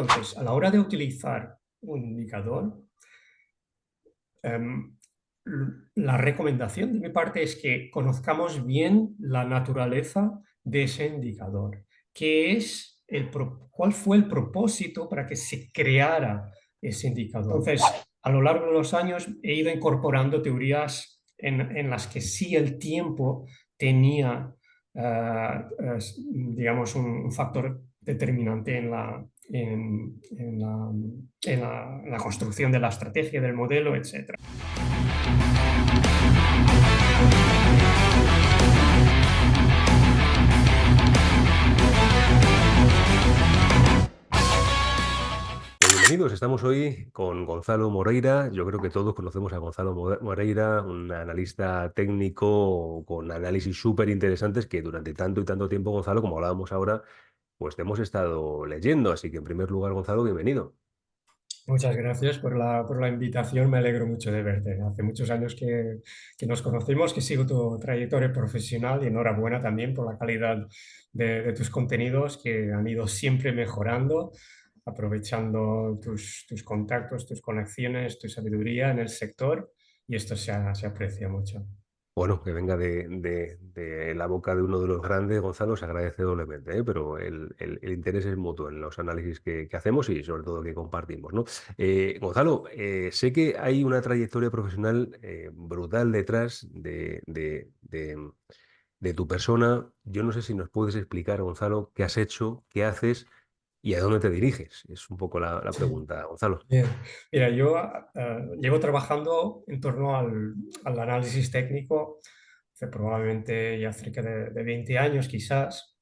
Entonces, a la hora de utilizar un indicador, la recomendación de mi parte es que conozcamos bien la naturaleza de ese indicador. ¿Cuál fue el propósito para que se creara ese indicador? Entonces, a lo largo de los años he ido incorporando teorías en las que sí el tiempo tenía, digamos, un factor determinante en la construcción de la estrategia, del modelo, etc. Pues bienvenidos, estamos hoy con Gonzalo Moreira. Yo creo que todos conocemos a Gonzalo Moreira, un analista técnico con análisis súper interesantes que durante tanto y tanto tiempo, Gonzalo, como hablábamos ahora, pues te hemos estado leyendo. Así que en primer lugar, Gonzalo, bienvenido. Muchas gracias por la invitación, me alegro mucho de verte. Hace muchos años que nos conocimos, que sigo tu trayectoria profesional y enhorabuena también por la calidad de tus contenidos que han ido siempre mejorando, aprovechando tus contactos, tus conexiones, tu sabiduría en el sector y esto se aprecia mucho. Bueno, que venga de la boca de uno de los grandes, Gonzalo, se agradece doblemente, ¿eh? Pero el interés es mutuo en los análisis que hacemos y sobre todo que compartimos, ¿no? Gonzalo, sé que hay una trayectoria profesional brutal detrás de tu persona. Yo no sé si nos puedes explicar, Gonzalo, qué has hecho, qué haces y a dónde te diriges. Es un poco la pregunta, Gonzalo. Bien. Mira, yo llevo trabajando en torno al análisis técnico hace probablemente ya cerca de 20 años, quizás.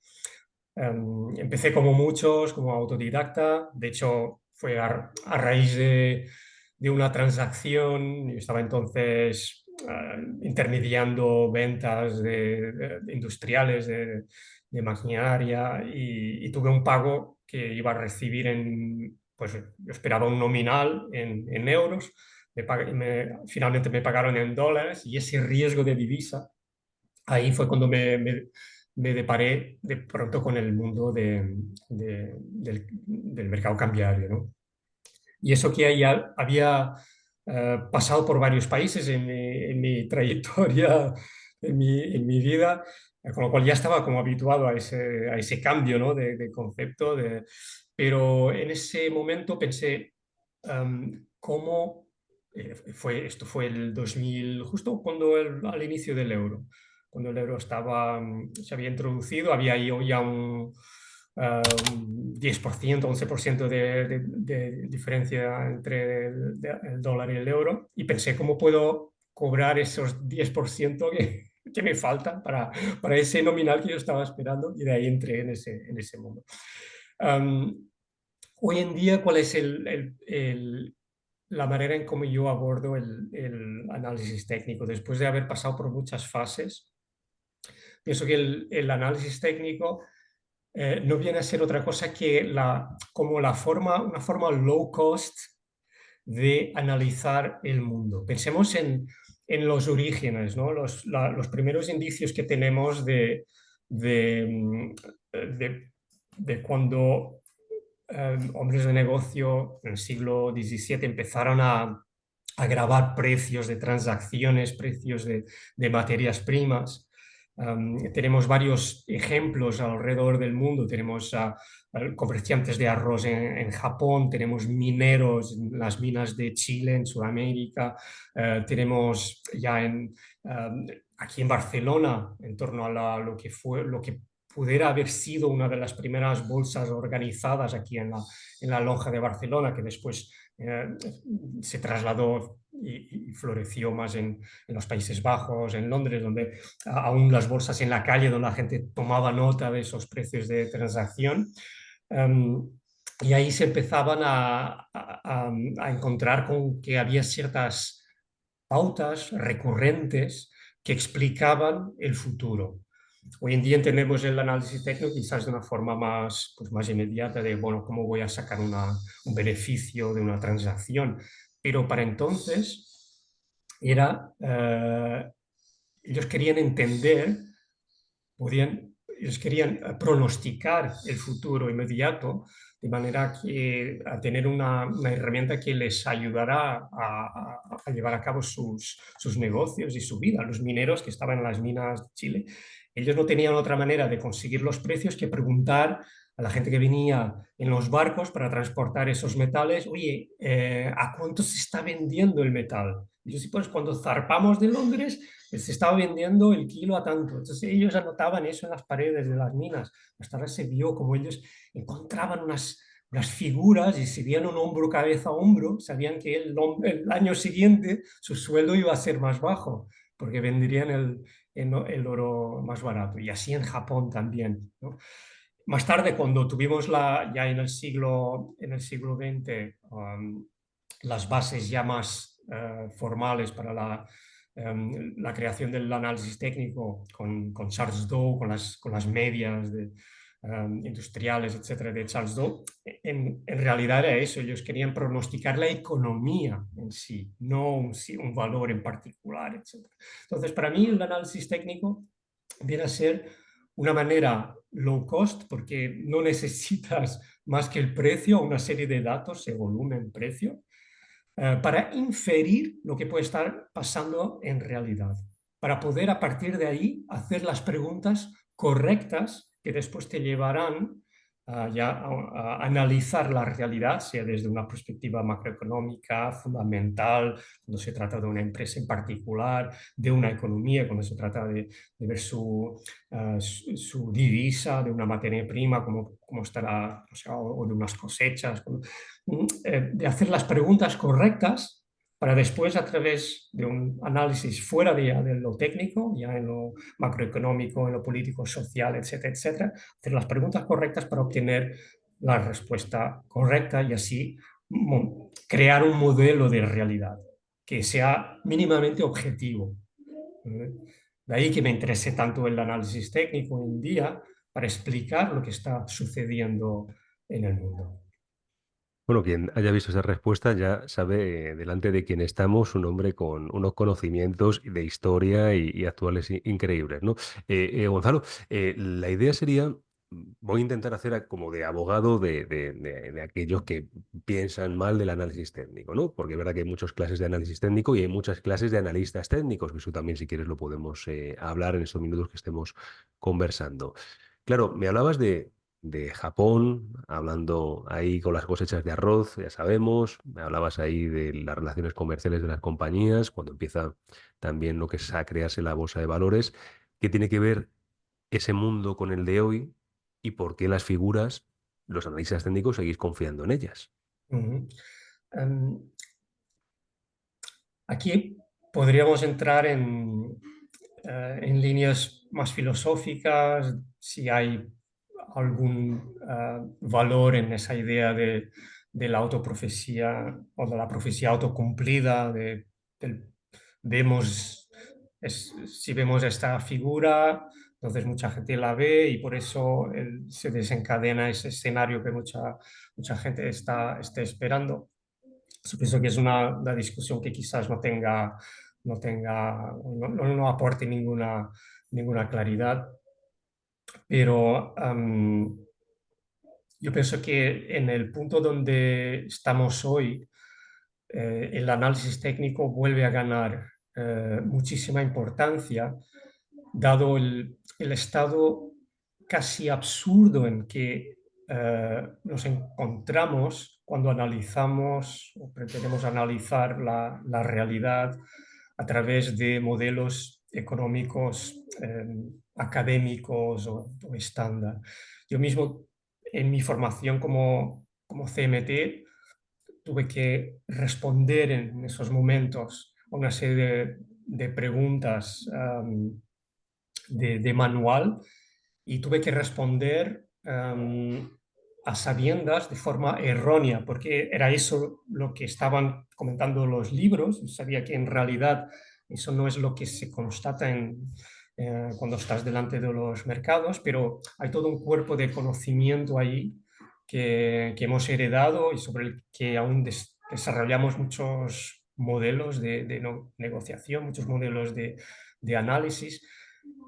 Empecé como muchos, como autodidacta. De hecho, fue a raíz de una transacción. Yo estaba entonces intermediando ventas de industriales de maquinaria y tuve un pago que iba a recibir pues yo esperaba un nominal en euros, finalmente me pagaron en dólares y ese riesgo de divisa, ahí fue cuando me deparé de pronto con el mundo del mercado cambiario, ¿no? Y eso que ya había pasado por varios países en mi trayectoria, en mi vida, con lo cual ya estaba como habituado a ese cambio, ¿no? de concepto, pero en ese momento pensé, ¿cómo esto fue el 2000, justo al inicio del euro, cuando el euro se había introducido, había ya un 10%, 11% de diferencia entre el dólar y el euro, y pensé, ¿cómo puedo cobrar esos 10% que me faltan para ese nominal que yo estaba esperando? Y de ahí entré en ese mundo. Um, Hoy en día, ¿cuál es la manera en cómo yo abordo el análisis técnico? Después de haber pasado por muchas fases, pienso que el análisis técnico no viene a ser otra cosa que una forma low cost de analizar el mundo. Pensemos en los orígenes, ¿no? Los primeros indicios que tenemos de, de- de cuando hombres de negocio en el siglo XVII empezaron a grabar precios de transacciones, precios de materias primas. Tenemos varios ejemplos alrededor del mundo. Tenemos comerciantes de arroz en Japón, tenemos mineros en las minas de Chile, en Sudamérica, tenemos ya aquí en Barcelona, en torno a lo que pudiera haber sido una de las primeras bolsas organizadas aquí en la Lonja de Barcelona, que después se trasladó y floreció más en los Países Bajos, en Londres, donde aún las bolsas en la calle, donde la gente tomaba nota de esos precios de transacción. Um, y ahí se empezaban a encontrar con que había ciertas pautas recurrentes que explicaban el futuro. Hoy en día entendemos el análisis técnico quizás de una forma más inmediata de, bueno, cómo voy a sacar un beneficio de una transacción. Pero para entonces ellos querían entender, podían ellos querían pronosticar el futuro inmediato, de manera que a tener una herramienta que les ayudará a llevar a cabo sus negocios y su vida. Los mineros que estaban en las minas de Chile, ellos no tenían otra manera de conseguir los precios que preguntar a la gente que venía en los barcos para transportar esos metales: oye, ¿a cuánto se está vendiendo el metal? Y yo sí, pues cuando zarpamos de Londres, se estaba vendiendo el kilo a tanto. Entonces ellos anotaban eso en las paredes de las minas. Más tarde se vio como ellos encontraban unas figuras, y si veían un hombro, cabeza, hombro, sabían que el año siguiente su sueldo iba a ser más bajo, porque venderían el oro más barato. Y así en Japón también, ¿no? Más tarde, cuando tuvimos ya en el siglo XX, las bases ya más formales para la creación del análisis técnico con Charles Dow, con las medias industriales, etcétera, de Charles Dow, en realidad era eso. Ellos querían pronosticar la economía en sí, no un valor en particular, etcétera. Entonces, para mí el análisis técnico viene a ser una manera low cost, porque no necesitas más que el precio, una serie de datos, el volumen, precio, para inferir lo que puede estar pasando en realidad, para poder a partir de ahí hacer las preguntas correctas que después te llevarán ya a analizar la realidad, sea desde una perspectiva macroeconómica, fundamental, cuando se trata de una empresa en particular, de una economía, cuando se trata de ver su divisa, de una materia prima, cómo estará, o sea, o de unas cosechas, de hacer las preguntas correctas para después, a través de un análisis fuera de lo técnico, ya en lo macroeconómico, en lo político, social, etcétera, etcétera, hacer las preguntas correctas para obtener la respuesta correcta y así crear un modelo de realidad que sea mínimamente objetivo. De ahí que me interese tanto el análisis técnico hoy en día, para explicar lo que está sucediendo en el mundo. Bueno, quien haya visto esa respuesta ya sabe delante de quién estamos, un hombre con unos conocimientos de historia y actuales increíbles, ¿no? Gonzalo, la idea sería, voy a intentar hacer como de abogado de aquellos que piensan mal del análisis técnico, ¿no? Porque es verdad que hay muchas clases de análisis técnico y hay muchas clases de analistas técnicos, que eso también, si quieres, lo podemos hablar en estos minutos que estemos conversando. Claro, me hablabas de Japón, hablando ahí con las cosechas de arroz, ya sabemos, me hablabas ahí de las relaciones comerciales de las compañías, cuando empieza también lo que es a crearse la bolsa de valores. ¿Qué tiene que ver ese mundo con el de hoy y por qué las figuras, los analistas técnicos, seguís confiando en ellas? Ujú. Um, Aquí podríamos entrar en líneas más filosóficas, si hay algún valor en esa idea de la autoprofecía o de la profecía autocumplida, del- vemos, si vemos esta figura, entonces mucha gente la ve y por eso se desencadena ese escenario que mucha gente está esperando. Yo pienso que es una discusión que quizás no aporte ninguna claridad, pero yo pienso que en el punto donde estamos hoy, el análisis técnico vuelve a ganar muchísima importancia, dado el estado casi absurdo en que nos encontramos cuando analizamos o pretendemos analizar la realidad a través de modelos económicos académicos o estándar. Yo mismo, en mi formación como CMT, tuve que responder en esos momentos a una serie de preguntas de manual, y tuve que responder a sabiendas de forma errónea, porque era eso lo que estaban comentando los libros. Yo sabía que en realidad eso no es lo que se constata cuando estás delante de los mercados, pero hay todo un cuerpo de conocimiento ahí que hemos heredado y sobre el que aún desarrollamos muchos modelos de negociación, muchos modelos de análisis,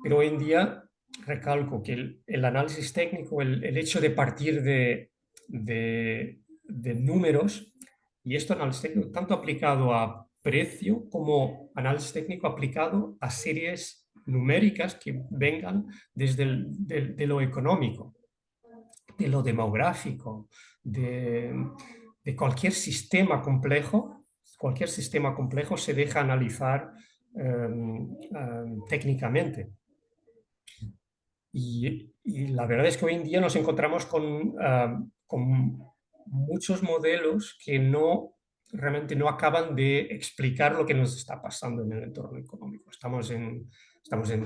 pero hoy en día recalco que el análisis técnico, el hecho de partir de números, y esto análisis técnico tanto aplicado a precio como análisis técnico aplicado a series numéricas que vengan desde de lo económico, de lo demográfico, de, de cualquier sistema complejo se deja analizar técnicamente. Y la verdad es que hoy en día nos encontramos con muchos modelos que realmente no acaban de explicar lo que nos está pasando en el entorno económico. Estamos en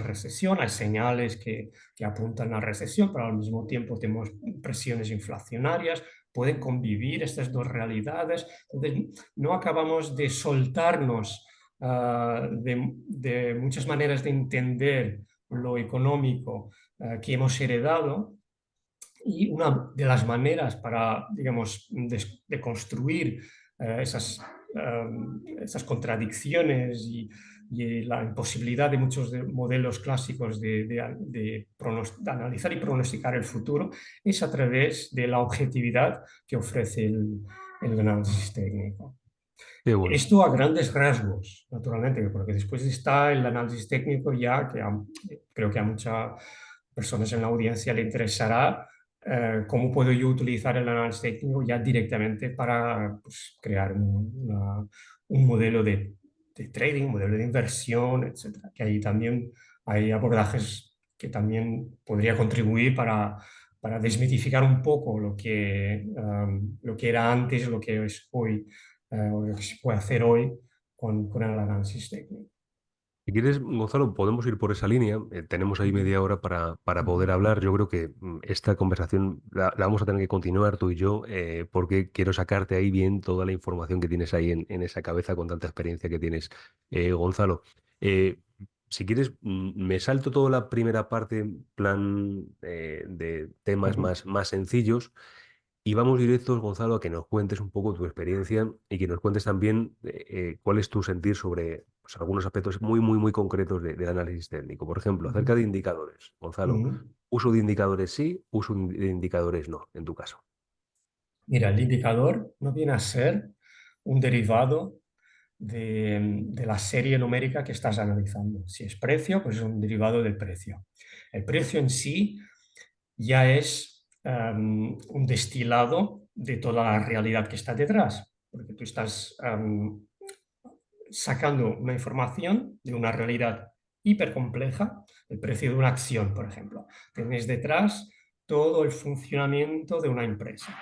recesión, hay señales que apuntan a recesión, pero al mismo tiempo tenemos presiones inflacionarias, pueden convivir estas dos realidades. Entonces, no acabamos de soltarnos de muchas maneras de entender lo económico que hemos heredado, y una de las maneras para, digamos, de construir esas contradicciones y la imposibilidad de muchos modelos clásicos de analizar y pronosticar el futuro es a través de la objetividad que ofrece el análisis técnico. Qué bueno. Esto a grandes rasgos, naturalmente, porque después está el análisis técnico ya que creo que a muchas personas en la audiencia le interesará cómo puedo yo utilizar el análisis técnico ya directamente para pues, crear un modelo de trading, un modelo de inversión, etcétera. Que ahí también hay abordajes que también podría contribuir para desmitificar un poco lo que era antes, lo que es hoy, o lo que se puede hacer hoy con el análisis técnico. Si quieres, Gonzalo, podemos ir por esa línea. Tenemos ahí media hora para poder hablar. Yo creo que esta conversación la vamos a tener que continuar tú y yo, porque quiero sacarte ahí bien toda la información que tienes ahí en esa cabeza con tanta experiencia que tienes, Gonzalo. Eh, si quieres, me salto toda la primera parte, en plan de temas Ujú. más sencillos. Y vamos directos, Gonzalo, a que nos cuentes un poco tu experiencia y que nos cuentes también cuál es tu sentir sobre pues, algunos aspectos muy concretos del análisis técnico. Por ejemplo, Ujú. acerca de indicadores. Gonzalo, Ujú. uso de indicadores sí, uso de indicadores no, en tu caso. Mira, el indicador no viene a ser un derivado de la serie numérica que estás analizando. Si es precio, pues es un derivado del precio. El precio en sí ya es un destilado de toda la realidad que está detrás, porque tú estás sacando una información de una realidad hipercompleja, el precio de una acción, por ejemplo. Tienes detrás todo el funcionamiento de una empresa,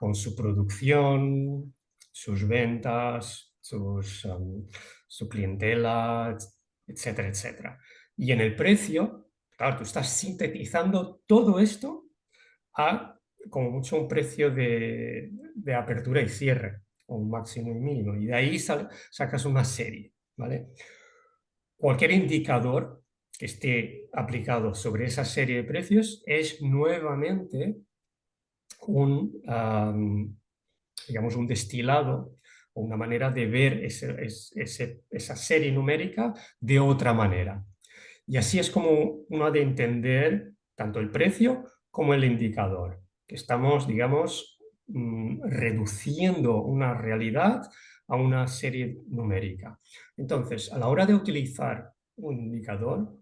con su producción, sus ventas, su clientela, etcétera, etcétera. Y en el precio, claro, tú estás sintetizando todo esto a como mucho un precio de apertura y cierre, o un máximo y mínimo, y de ahí sacas una serie, ¿vale? Cualquier indicador que esté aplicado sobre esa serie de precios es nuevamente un, digamos, un destilado o una manera de ver esa serie numérica de otra manera. Y así es como uno ha de entender tanto el precio como el indicador, que estamos, digamos, reduciendo una realidad a una serie numérica. Entonces, a la hora de utilizar un indicador,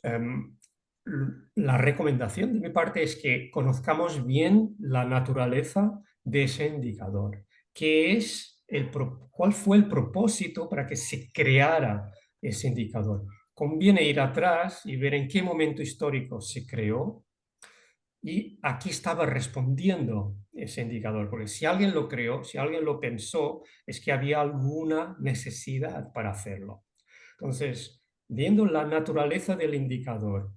em, la recomendación de mi parte es que conozcamos bien la naturaleza de ese indicador. ¿Cuál fue el propósito para que se creara ese indicador? Conviene ir atrás y ver en qué momento histórico se creó y aquí estaba respondiendo ese indicador, porque si alguien lo creó, si alguien lo pensó, es que había alguna necesidad para hacerlo. Entonces, viendo la naturaleza del indicador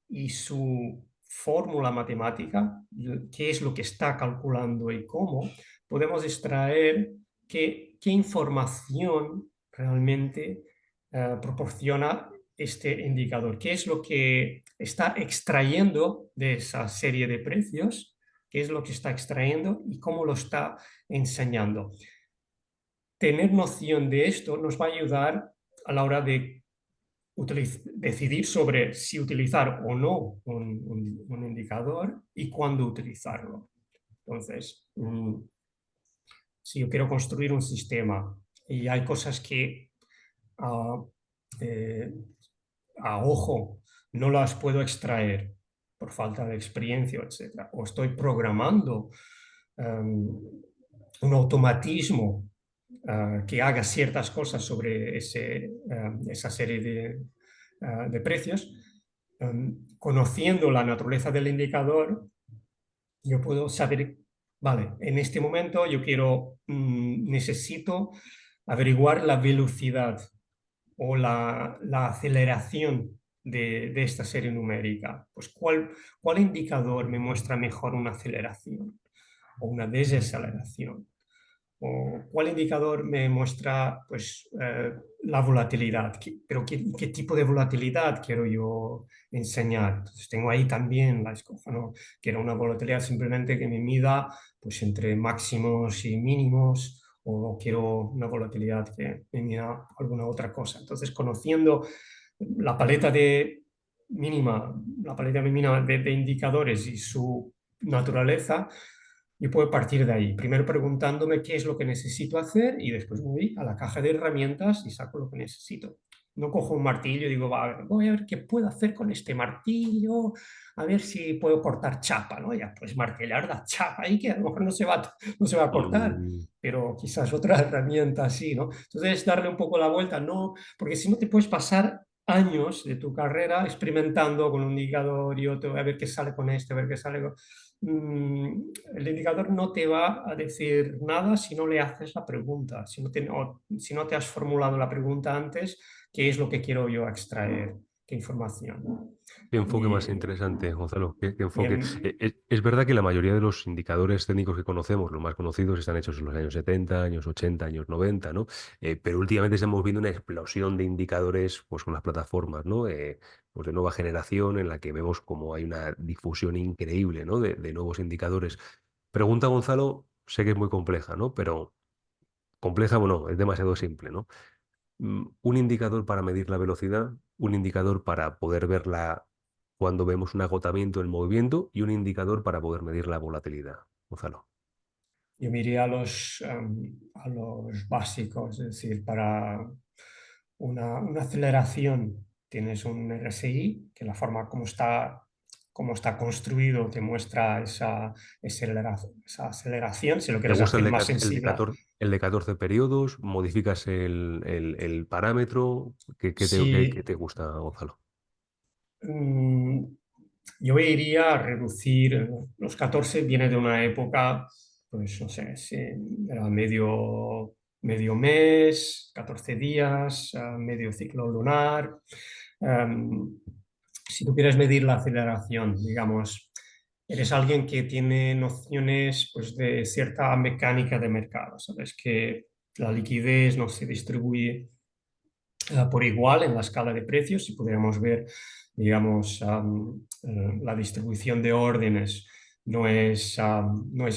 y su fórmula matemática, qué es lo que está calculando y cómo, podemos extraer qué información realmente proporciona este indicador, qué es lo que está extrayendo de esa serie de precios, qué es lo que está extrayendo y cómo lo está enseñando. Tener noción de esto nos va a ayudar a la hora de decidir sobre si utilizar o no un indicador y cuándo utilizarlo. Entonces, si yo quiero construir un sistema y hay cosas que a, eh, a ojo no las puedo extraer por falta de experiencia, etcétera, o estoy programando un automatismo que haga ciertas cosas sobre esa serie de precios, conociendo la naturaleza del indicador, yo puedo saber, vale, en este momento yo necesito averiguar la velocidad o la aceleración de esta serie numérica. Pues, ¿cuál indicador me muestra mejor una aceleración o una desaceleración? ¿O cuál indicador me muestra pues, la volatilidad? Pero ¿qué tipo de volatilidad quiero yo enseñar? Entonces tengo ahí también la escoja, ¿no? Quiero una volatilidad simplemente que me mida pues, entre máximos y mínimos, o quiero una volatilidad que me mida alguna otra cosa. Entonces, conociendo la paleta la paleta mínima de indicadores y su naturaleza, yo puedo partir de ahí, primero preguntándome qué es lo que necesito hacer y después voy a la caja de herramientas y saco lo que necesito. No cojo un martillo y digo, va, voy a ver qué puedo hacer con este martillo, a ver si puedo cortar chapa, ¿no? Ya, pues martillar la chapa ahí que a lo mejor no se va a cortar, Mm, pero quizás otra herramienta sí, ¿no? Entonces, darle un poco la vuelta, no, porque si no te puedes pasar años de tu carrera experimentando con un indicador y otro, a ver qué sale con este, a ver qué sale con el indicador no te va a decir nada si no le haces la pregunta, si no te has formulado la pregunta antes, ¿qué es lo que quiero yo extraer? ¿Qué información? Qué enfoque Y, más interesante, Gonzalo. Qué y enfoque. Es verdad que la mayoría de los indicadores técnicos que conocemos, los más conocidos, están hechos en los años 70, años 80, años 90, ¿no? Pero últimamente estamos viendo una explosión de indicadores pues, con las plataformas, ¿no? Pues de nueva generación en la que vemos como hay una difusión increíble, ¿no? De nuevos indicadores. Pregunta, Gonzalo, sé que es muy compleja, ¿no? Pero compleja, bueno, es demasiado simple, ¿no? Un indicador para medir la velocidad, un indicador para poder verla cuando vemos un agotamiento en movimiento y un indicador para poder medir la volatilidad. Gonzalo. yo me iría a los básicos, es decir, para una aceleración tienes un RSI, que la forma como está construido te muestra esa aceleración, si lo ¿Te quieres gusta hacer más el de sensible. 14, el de 14 periodos? ¿Modificas el parámetro? ¿Qué Sí, te gusta, Gonzalo? mm, yo iría a reducir, los 14 viene de una época, pues no sé, si era medio mes, 14 días, medio ciclo lunar. Em, si tú quieres medir la aceleración, digamos, eres alguien que tiene nociones pues, de cierta mecánica de mercado, sabes que la liquidez no se distribuye por igual en la escala de precios. Si pudiéramos ver, digamos, la distribución de órdenes no es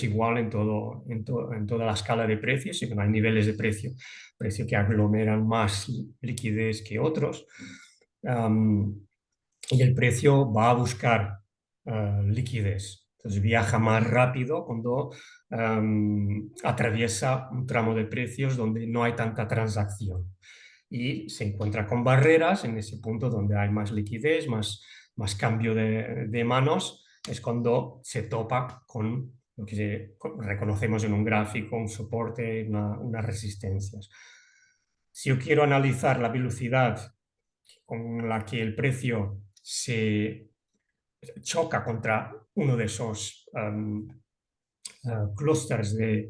igual en toda la escala de precios, sino que hay niveles de precio que aglomeran más liquidez que otros. Um, y el precio va a buscar liquidez. Entonces viaja más rápido cuando atraviesa un tramo de precios donde no hay tanta transacción y se encuentra con barreras en ese punto donde hay más liquidez, más cambio de manos, es cuando se topa con lo que reconocemos en un gráfico, un soporte, unas resistencias. Si yo quiero analizar la velocidad con la que el precio se choca contra uno de esos clústeres de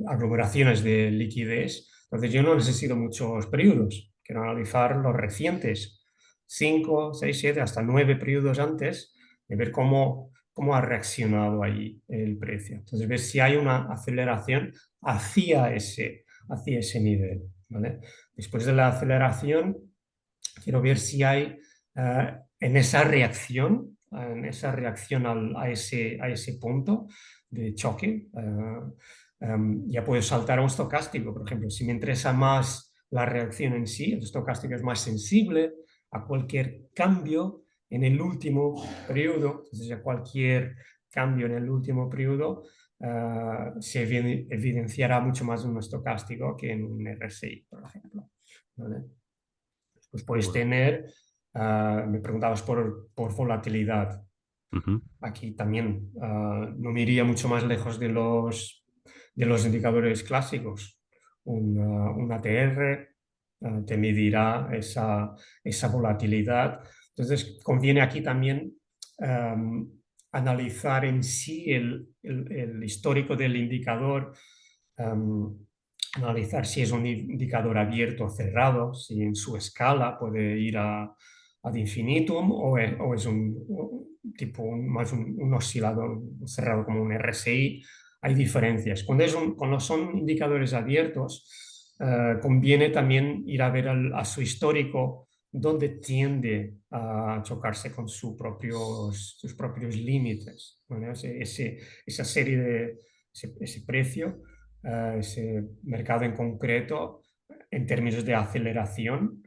aglomeraciones de liquidez, entonces yo no necesito muchos periodos, quiero analizar los recientes, 5, 6, 7, hasta 9 periodos antes de ver cómo ha reaccionado ahí el precio. Entonces, ver si hay una aceleración hacia ese nivel. ¿Vale? Después de la aceleración, quiero ver si hay en esa reacción a ese punto de choque, ya puedo saltar a un estocástico, por ejemplo. Si me interesa más la reacción en sí, el estocástico es más sensible a cualquier cambio en el último periodo, entonces a cualquier cambio en el último periodo se evidenciará mucho más en un estocástico que en un RSI, por ejemplo. ¿Vale? Pues puedes Bueno. tener, me preguntabas por volatilidad. Ujú. Aquí también no me iría mucho más lejos de los indicadores clásicos. Un ATR te medirá esa volatilidad. Entonces, conviene aquí también um, analizar en sí el histórico del indicador, um, analizar si es un indicador abierto o cerrado, si en su escala puede ir ad infinitum o es un tipo más un oscilador cerrado como un RSI. Hay diferencias. Cuando son indicadores abiertos, conviene también ir a ver a su histórico donde tiende a chocarse con sus propios límites. ¿Vale? Esa serie ese precio, ese mercado en concreto, en términos de aceleración,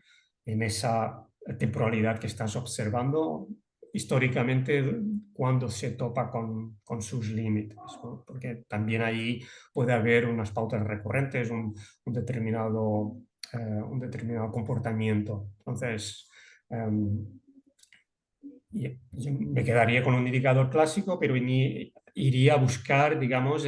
en esa temporalidad que estás observando, históricamente cuando se topa con sus límites, ¿no? Porque también ahí puede haber unas pautas recurrentes, un determinado comportamiento. Entonces, yo me quedaría con un indicador clásico, pero iría a buscar, digamos,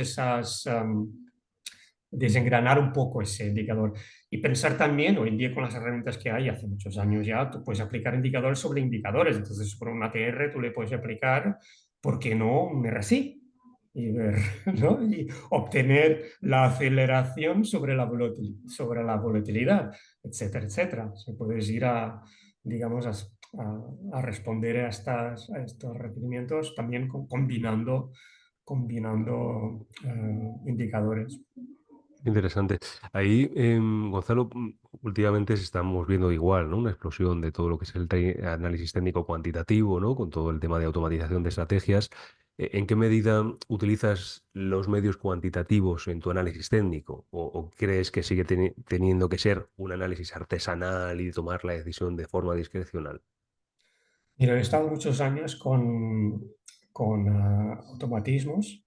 desengranar un poco ese indicador y pensar también, hoy en día con las herramientas que hay, hace muchos años ya, tú puedes aplicar indicadores sobre indicadores. Entonces, por un ATR tú le puedes aplicar, ¿por qué no un RSI? Y ver, ¿no? Y obtener la aceleración sobre la volatilidad, etcétera, etcétera. Se puedes ir digamos, a responder a estos requerimientos también combinando indicadores. Interesante. Ahí, Gonzalo, últimamente estamos viendo igual, ¿no? Una explosión de todo lo que es el análisis técnico cuantitativo, ¿no? Con todo el tema de automatización de estrategias. ¿En qué medida utilizas los medios cuantitativos en tu análisis técnico? ¿O crees que sigue teniendo que ser un análisis artesanal y tomar la decisión de forma discrecional? Mira, he estado muchos años con automatismos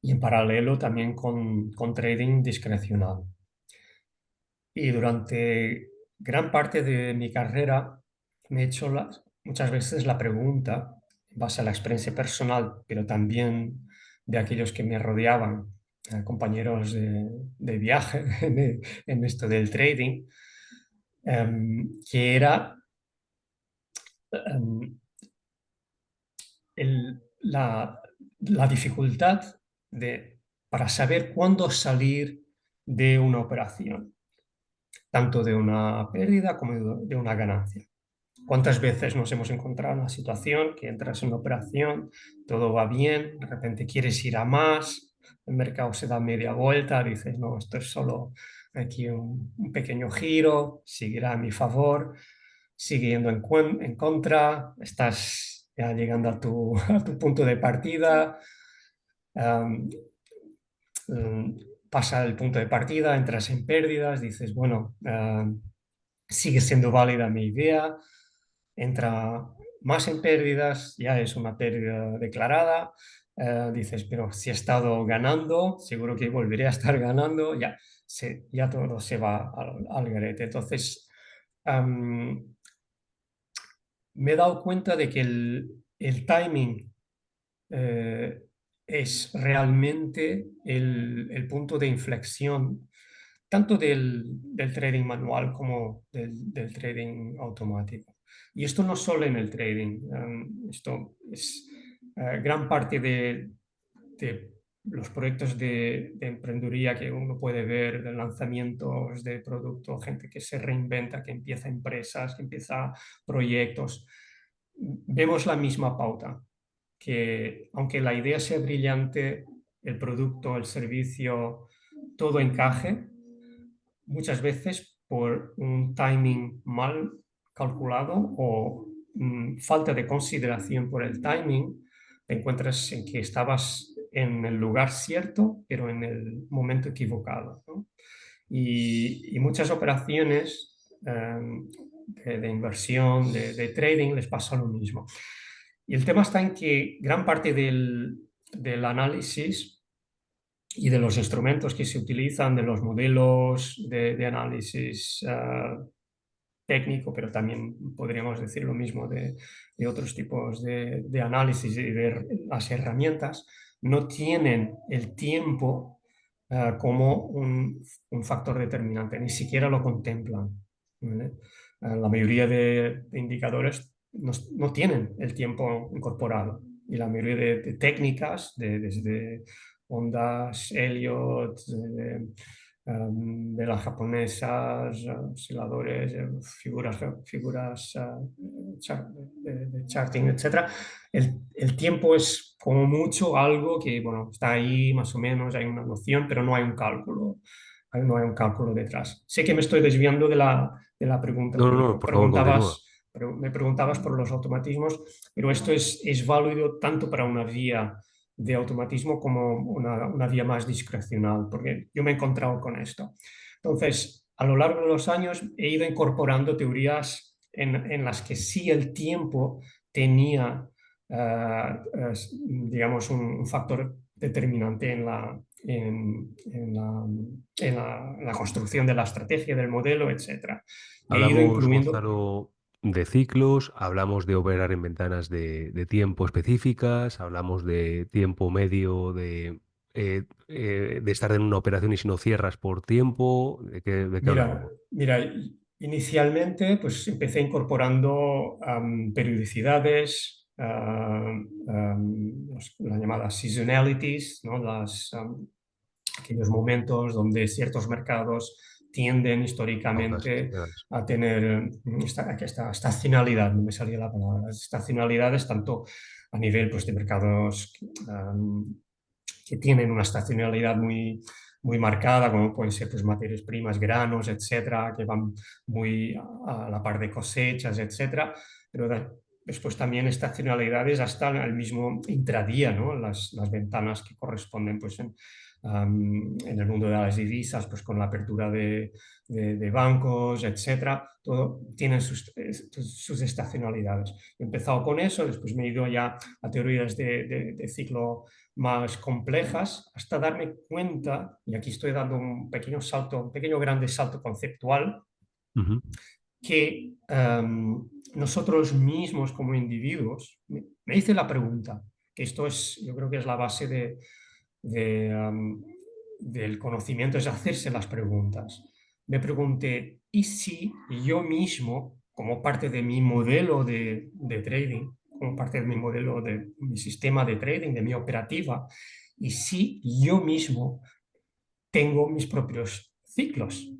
y en paralelo también con trading discrecional. Y durante gran parte de mi carrera me he hecho muchas veces la pregunta, en base a la experiencia personal, pero también de aquellos que me rodeaban, compañeros de viaje en esto del trading, que era em, la dificultad para saber cuándo salir de una operación, tanto de una pérdida como de una ganancia. ¿Cuántas veces nos hemos encontrado en una situación que entras en una operación, todo va bien, de repente quieres ir a más, el mercado se da media vuelta, dices, no, esto es solo aquí un pequeño giro, seguirá a mi favor, sigue yendo en contra, estás ya llegando a tu punto de partida, um, pasa el punto de partida, entras en pérdidas, dices, bueno, sigue siendo válida mi idea, entra más en pérdidas, ya es una pérdida declarada, dices, pero si he estado ganando, seguro que volveré a estar ganando, ya todo se va al garete. Entonces, me he dado cuenta de que el timing eh, es realmente el punto de inflexión tanto del trading manual como del trading automático. Y esto no solo en el trading, esto es gran parte de los proyectos de emprendeduría que uno puede ver, de lanzamientos de producto, gente que se reinventa, que empieza empresas, que empieza proyectos. Vemos la misma pauta, que aunque la idea sea brillante, el producto, el servicio, todo encaje, muchas veces por un timing mal calculado o falta de consideración por el timing, te encuentras en que estabas en el lugar cierto, pero en el momento equivocado, ¿no? Y muchas operaciones de inversión, de trading, les pasa lo mismo. Y el tema está en que gran parte del análisis y de los instrumentos que se utilizan, de los modelos de análisis técnico, pero también podríamos decir lo mismo de otros tipos de análisis y de las herramientas, no tienen el tiempo como un factor determinante, ni siquiera lo contemplan. ¿Vale? La mayoría de indicadores no tienen el tiempo incorporado y la mayoría de técnicas, desde ondas, Elliot, de las japonesas, osciladores, figuras de charting, etcétera. El tiempo es como mucho algo que, bueno, está ahí más o menos, hay una noción, pero no hay un cálculo, no hay un cálculo detrás. Sé que me estoy desviando de la pregunta, No, porque no, no, por favor, continúa. me preguntabas por los automatismos, pero esto es válido tanto para una vía de automatismo como una vía más discrecional, porque yo me he encontrado con esto. Entonces, a lo largo de los años he ido incorporando teorías en las que sí el tiempo tenía, digamos, un factor determinante en la construcción de la estrategia, del modelo, etcétera. He ido Hablamos, incluyendo. Gonzalo, de ciclos, hablamos de operar en ventanas de tiempo específicas, hablamos de tiempo medio de estar en una operación y si no cierras por tiempo. ¿De qué Mira, hablamos? mira, inicialmente pues empecé incorporando periodicidades, las llamadas seasonalities, ¿no? Aquellos momentos donde ciertos mercados tienden Ondas históricamente estacionales. a tener esta estacionalidad, no me salía la palabra, estacionalidades tanto a nivel pues, de mercados que tienen una estacionalidad muy marcada, como pueden ser pues, materias primas, granos, etcétera, que van muy a la par de cosechas, etcétera, pero después también estacionalidades hasta el mismo intradía, ¿no? Las ventanas que corresponden pues, en el mundo de las divisas, pues con la apertura de bancos, etcétera, todo tiene sus estacionalidades. He empezado con eso, después me he ido ya a teorías de ciclo más complejas hasta darme cuenta, y aquí estoy dando un pequeño salto, un pequeño grande salto conceptual, Ujú, que nosotros mismos como individuos, me hice la pregunta, que esto es, yo creo que es la base del conocimiento, es hacerse las preguntas. Me pregunté, ¿y si yo mismo, como parte de mi modelo de trading, como parte de mi modelo de mi sistema de trading, de mi operativa, y si yo mismo tengo mis propios ciclos?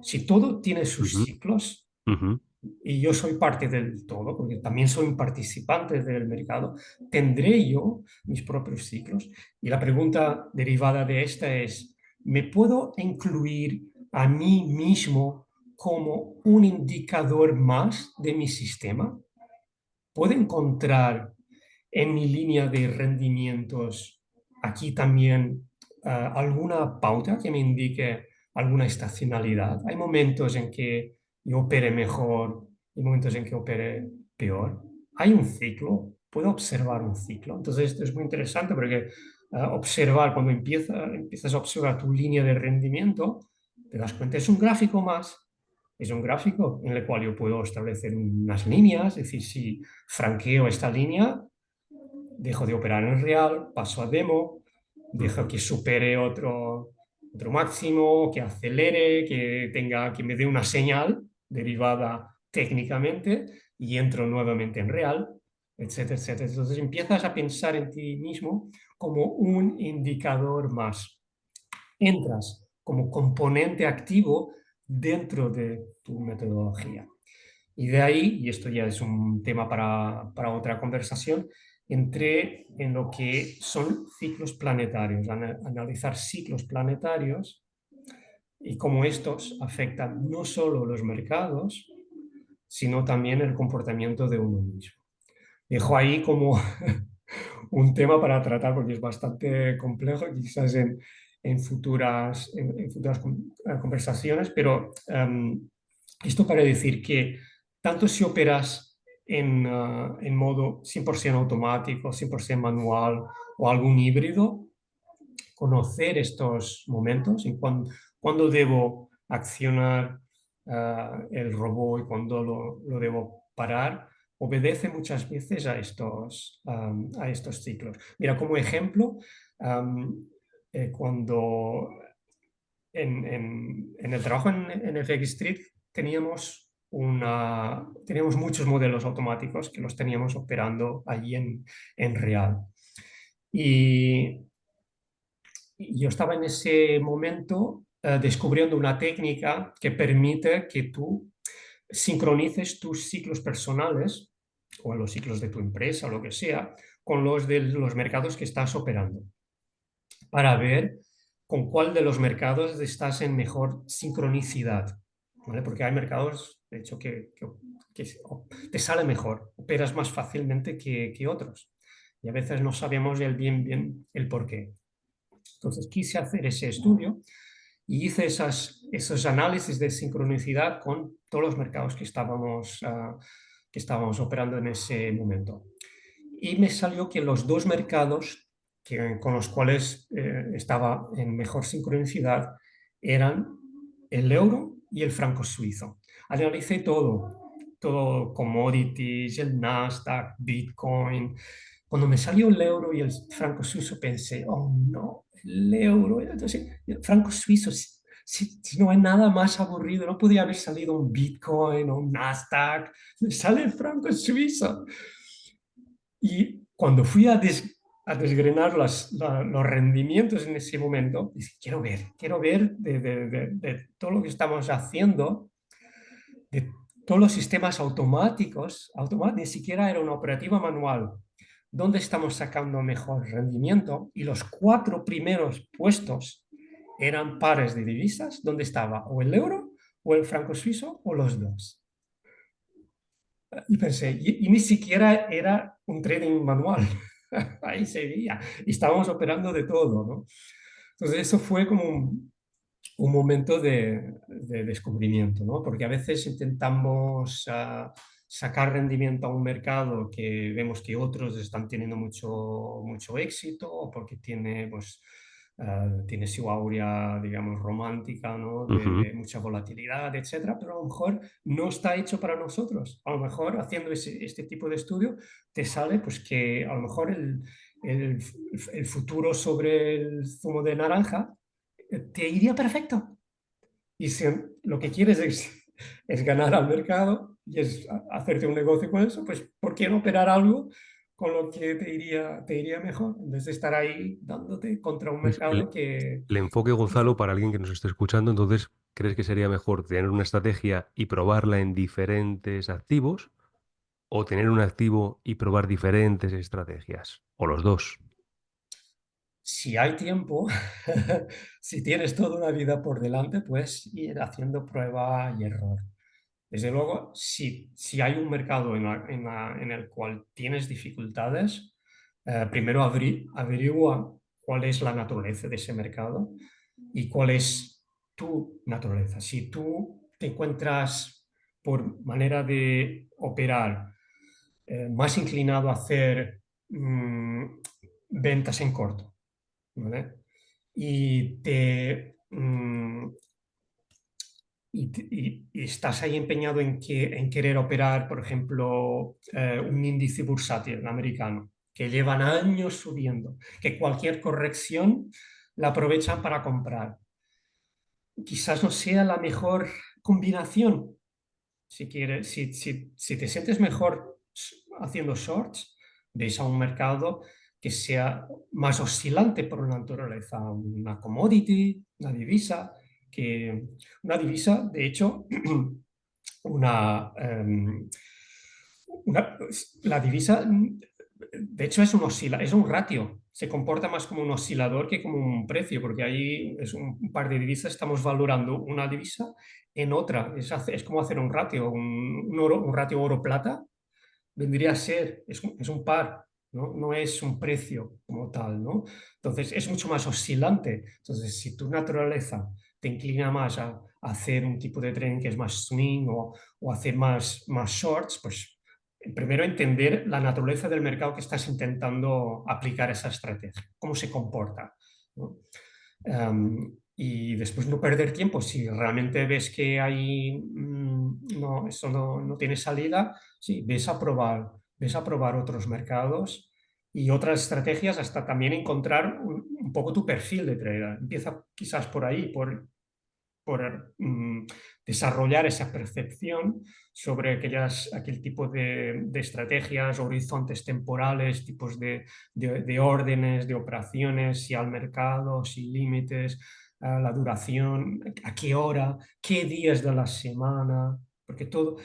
Si todo tiene sus ujú, ciclos, ujú, y yo soy parte del todo, porque también soy un participante del mercado, ¿tendré yo mis propios ciclos? Y la pregunta derivada de esta es, ¿me puedo incluir a mí mismo como un indicador más de mi sistema? ¿Puedo encontrar en mi línea de rendimientos aquí también alguna pauta que me indique alguna estacionalidad? Hay momentos en que yo opere mejor y momentos en que opere peor. Hay un ciclo, puedo observar un ciclo. Entonces, esto es muy interesante porque observar, cuando empiezas a observar tu línea de rendimiento, te das cuenta, es un gráfico más. Es un gráfico en el cual yo puedo establecer unas líneas, es decir, si franqueo esta línea, dejo de operar en real, paso a demo, dejo ujú. que supere otro máximo, que acelere, que me dé una señal derivada técnicamente y entro nuevamente en real, etcétera, etcétera. Entonces empiezas a pensar en ti mismo como un indicador más. Entras como componente activo dentro de tu metodología. Y de ahí, y esto ya es un tema para otra conversación, entré en lo que son ciclos planetarios, analizar ciclos planetarios y cómo estos afectan no solo los mercados, sino también el comportamiento de uno mismo. Dejo ahí como un tema para tratar porque es bastante complejo, quizás en futuras conversaciones, pero esto para decir que tanto si operas en modo 100% automático, 100% manual o algún híbrido, conocer estos momentos y cuándo debo accionar el robot y cuándo lo debo parar, obedece muchas veces a estos ciclos. Mira, como ejemplo, cuando en el trabajo en FX Street teníamos muchos modelos automáticos que los teníamos operando allí en real. Y yo estaba en ese momento descubriendo una técnica que permite que tú sincronices tus ciclos personales o los ciclos de tu empresa o lo que sea con los de los mercados que estás operando para ver con cuál de los mercados estás en mejor sincronicidad, ¿vale? Porque hay mercados, de hecho, que te sale mejor, operas más fácilmente que otros y a veces no sabemos bien el por qué. Entonces quise hacer ese estudio y hice esos análisis de sincronicidad con todos los mercados que estábamos operando en ese momento. Y me salió que los dos mercados con los cuales estaba en mejor sincronicidad eran el euro y el franco suizo. Analicé todo commodities, el Nasdaq, Bitcoin. Cuando me salió el euro y el franco suizo pensé, oh no, el euro. Entonces, el franco suizo, si no hay nada más aburrido, no podía haber salido un Bitcoin o un Nasdaq, me sale el franco suizo. Y cuando fui a desgrenar los rendimientos en ese momento, dije, quiero ver de todo lo que estamos haciendo, de todos los sistemas automáticos, ni siquiera era una operativa manual, dónde estamos sacando mejor rendimiento. Y los cuatro primeros puestos eran pares de divisas, donde estaba o el euro o el franco suizo o los dos. Y pensé, y ni siquiera era un trading manual. Ahí se veía. Y estábamos operando de todo, ¿no? Entonces eso fue como un momento de descubrimiento, ¿no? Porque a veces intentamos sacar rendimiento a un mercado que vemos que otros están teniendo mucho éxito o porque tiene, pues, tiene su aurea, digamos, romántica, ¿no? Ujú. De mucha volatilidad, etcétera, pero a lo mejor no está hecho para nosotros. A lo mejor haciendo este tipo de estudio te sale pues que a lo mejor el, el futuro sobre el zumo de naranja te iría perfecto. Y si lo que quieres es ganar al mercado y es hacerte un negocio con eso, pues ¿por qué no operar algo con lo que te iría mejor? En vez de estar ahí dándote contra un Pues mercado el enfoque, que Gonzalo, para alguien que nos esté escuchando, entonces, ¿crees que sería mejor tener una estrategia y probarla en diferentes activos o tener un activo y probar diferentes estrategias? O los dos. si hay tiempo, si tienes toda una vida por delante, pues ir haciendo prueba y error. Desde luego, si hay un mercado en el cual tienes dificultades, primero averigua cuál es la naturaleza de ese mercado y cuál es tu naturaleza. Si tú te encuentras por manera de operar más inclinado a hacer ventas en corto, ¿vale? Y y estás ahí empeñado en querer operar, por ejemplo, un índice bursátil americano, que llevan años subiendo, que cualquier corrección la aprovechan para comprar. Quizás no sea la mejor combinación. Si te sientes mejor haciendo shorts, ves a un mercado que sea más oscilante por naturaleza, una commodity, una divisa, de hecho, una, em, la divisa, de hecho, es un ratio. Se comporta más como un oscilador que como un precio, porque ahí es un par de divisas, estamos valorando una divisa en otra. Es como hacer un ratio, un ratio oro-plata. Vendría a ser, es un par, ¿no? No es un precio como tal, ¿no? Entonces, es mucho más oscilante. Entonces, si tu naturaleza te inclina más hacer un tipo de trading que es más swing o hacer más shorts, pues primero entender la naturaleza del mercado que estás intentando aplicar esa estrategia, cómo se comporta, ¿no? Y después no perder tiempo. Si realmente ves que hay, no, eso no tiene salida, sí, ves a probar otros mercados y otras estrategias hasta también encontrar un poco tu perfil de trader. Empieza quizás por ahí, por desarrollar esa percepción sobre aquel tipo de estrategias, horizontes temporales, tipos de órdenes, de operaciones, si al mercado, si límites, la duración, a qué hora, qué días de la semana, porque tu-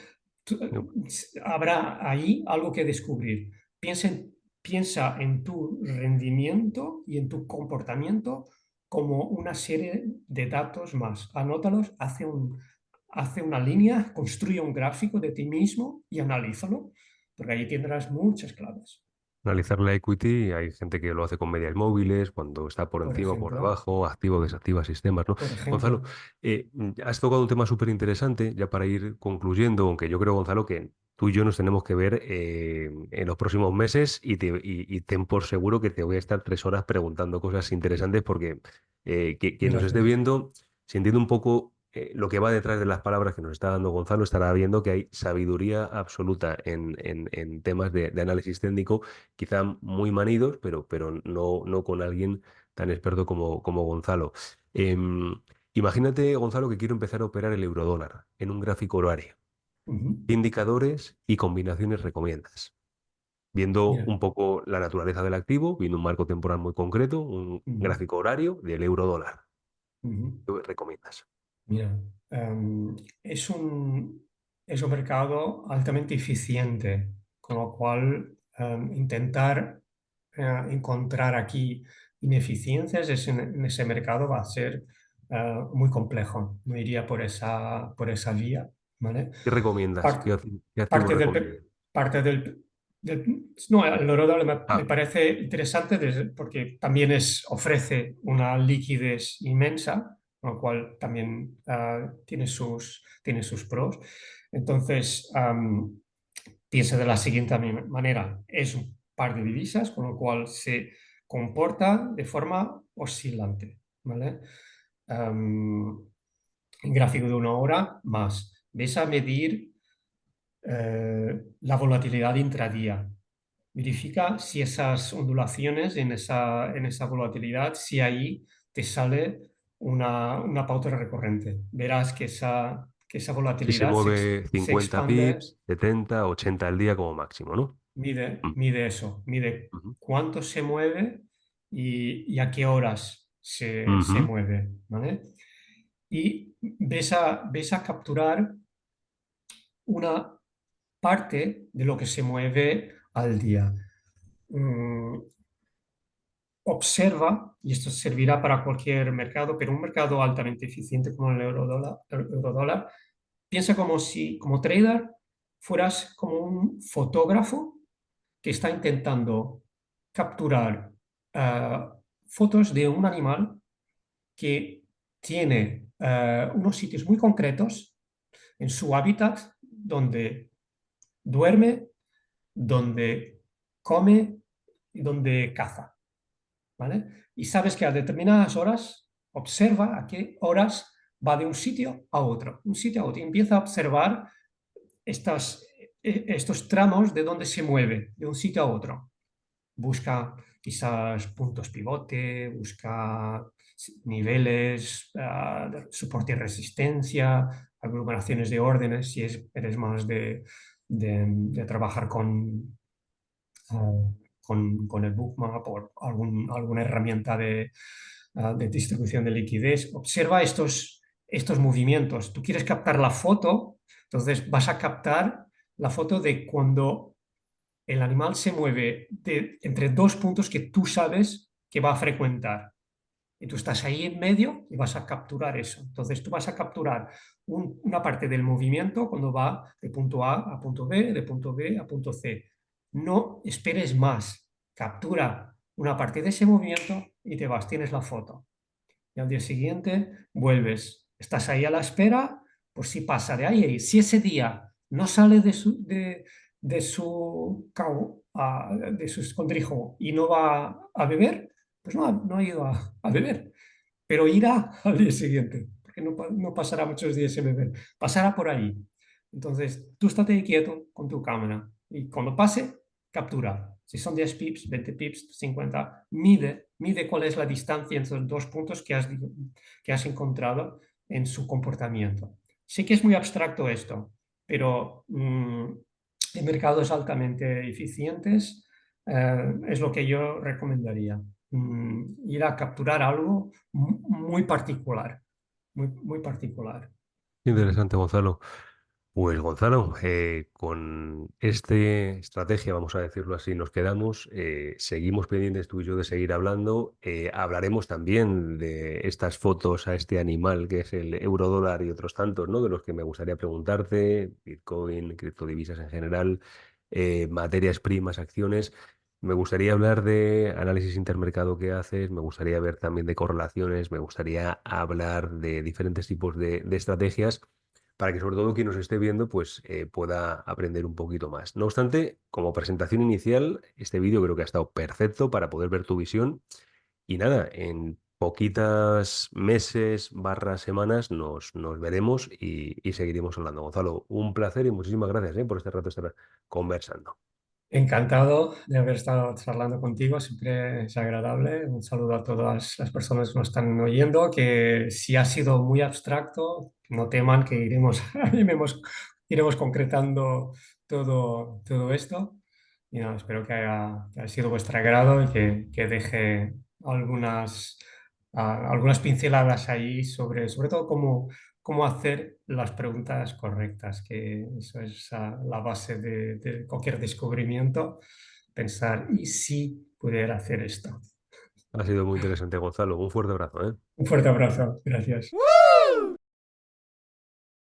habrá ahí algo que descubrir. Piensa en tu rendimiento y en tu comportamiento como una serie de datos más. Anótalos, hace una línea, construye un gráfico de ti mismo y analízalo, porque ahí tendrás muchas claves. Analizar la equity, hay gente que lo hace con medias móviles, cuando está por Por encima o por ejemplo, debajo, activa o desactiva sistemas, ¿no? por Gonzalo, ejemplo. has tocado un tema súper interesante, ya para ir concluyendo, aunque yo creo, Gonzalo, que tú y yo nos tenemos que ver en los próximos meses y ten por seguro que te voy a estar 3 horas preguntando cosas interesantes porque quien nos esté Gracias. viendo, si entiende un poco lo que va detrás de las palabras que nos está dando Gonzalo, estará viendo que hay sabiduría absoluta en temas de análisis técnico quizá muy manidos, pero no con alguien tan experto como Gonzalo. Imagínate, Gonzalo, que quiero empezar a operar el eurodólar en un gráfico horario. Ujú. ¿Qué indicadores y combinaciones recomiendas? Viendo Mira, un poco la naturaleza del activo, viendo un marco temporal muy concreto, un ujú, gráfico horario del eurodólar. ujú. ¿Qué recomiendas? Mira, em, es es un mercado altamente eficiente, con lo cual intentar encontrar aquí ineficiencias en ese mercado va a ser muy complejo. No iría por esa vía, ¿vale? ¿Qué recomiendas? Parte, ¿Qué activo parte recomiendas? parte no, el eurodólar me Ah, parece interesante porque también ofrece una liquidez inmensa, con lo cual también tiene sus pros. Entonces, piensa de la siguiente manera, es un par de divisas, con lo cual se comporta de forma oscilante, ¿vale? Am, en gráfico de 1 hora más. Ves a medir la volatilidad intradía. Verifica si esas ondulaciones en esa volatilidad, si ahí te sale una pauta recurrente. Verás que esa si se volatilidad mueve se 50 expande. pips, 70, 80 al día como máximo, ¿no? Mm, Mide eso, mide ujú, cuánto se mueve y a qué horas se ujú. mueve, ¿vale? Y ves a capturar una parte de lo que se mueve al día. Mm, observa, y esto servirá para cualquier mercado, pero un mercado altamente eficiente como el eurodólar, piensa como si como trader fueras como un fotógrafo que está intentando capturar fotos de un animal que tiene unos sitios muy concretos en su hábitat donde duerme, donde come y donde caza, ¿vale? Y sabes que a determinadas horas observa a qué horas va de un sitio a otro, un sitio a otro, y empieza a observar estos tramos de donde se mueve de un sitio a otro. Busca quizás puntos pivote, busca niveles, de soporte y resistencia, aglomeraciones de órdenes, si eres más de trabajar con el bookmap o alguna herramienta de distribución de liquidez. Observa estos movimientos. Tú quieres captar la foto, entonces vas a captar la foto de cuando el animal se mueve entre dos puntos que tú sabes que va a frecuentar. Y tú estás ahí en medio y vas a capturar eso. Entonces tú vas a capturar una parte del movimiento cuando va de punto A punto B, de punto B a punto C. No esperes más. Captura una parte de ese movimiento y te vas. Tienes la foto. Y al día siguiente vuelves Estás ahí a la espera, pues si pasa de ahí. Si ese día no sale de su de su escondrijo y no va a beber, pues no ha ido a beber, pero irá al día siguiente, porque no pasará muchos días sin beber, pasará por ahí. Entonces, tú estate quieto con tu cámara y cuando pase, captura. Si son 10 pips, 20 pips, 50, mide cuál es la distancia entre los dos puntos que has encontrado en su comportamiento. Sé que es muy abstracto esto, pero en mercados altamente eficientes es lo que yo recomendaría. Ir a capturar algo muy particular, muy particular. Interesante, Gonzalo. Pues Gonzalo, con esta estrategia, vamos a decirlo así, nos quedamos. Seguimos pendientes tú y yo de seguir hablando. Hablaremos también de estas fotos a este animal que es el eurodólar y otros tantos, ¿no? De los que me gustaría preguntarte, Bitcoin, criptodivisas en general, materias primas, acciones. Me gustaría hablar de análisis intermercado que haces, me gustaría ver también de correlaciones, me gustaría hablar de diferentes tipos de estrategias para que sobre todo quien nos esté viendo pues pueda aprender un poquito más. No obstante, como presentación inicial, este vídeo creo que ha estado perfecto para poder ver tu visión y nada, en poquitas meses barra semanas nos veremos y seguiremos hablando. Gonzalo, un placer y muchísimas gracias por este rato estar conversando. Encantado de haber estado charlando contigo, siempre es agradable. Un saludo a todas las personas que nos están oyendo, que si ha sido muy abstracto, no teman que iremos concretando todo esto. Y nada, espero que haya sido vuestro agrado y que deje algunas, algunas pinceladas ahí sobre todo cómo hacer las preguntas correctas, que eso es la base de cualquier descubrimiento, pensar, ¿y si pudiera hacer esto? Ha sido muy interesante, Gonzalo. Un fuerte abrazo, ¿eh? Un fuerte abrazo, gracias.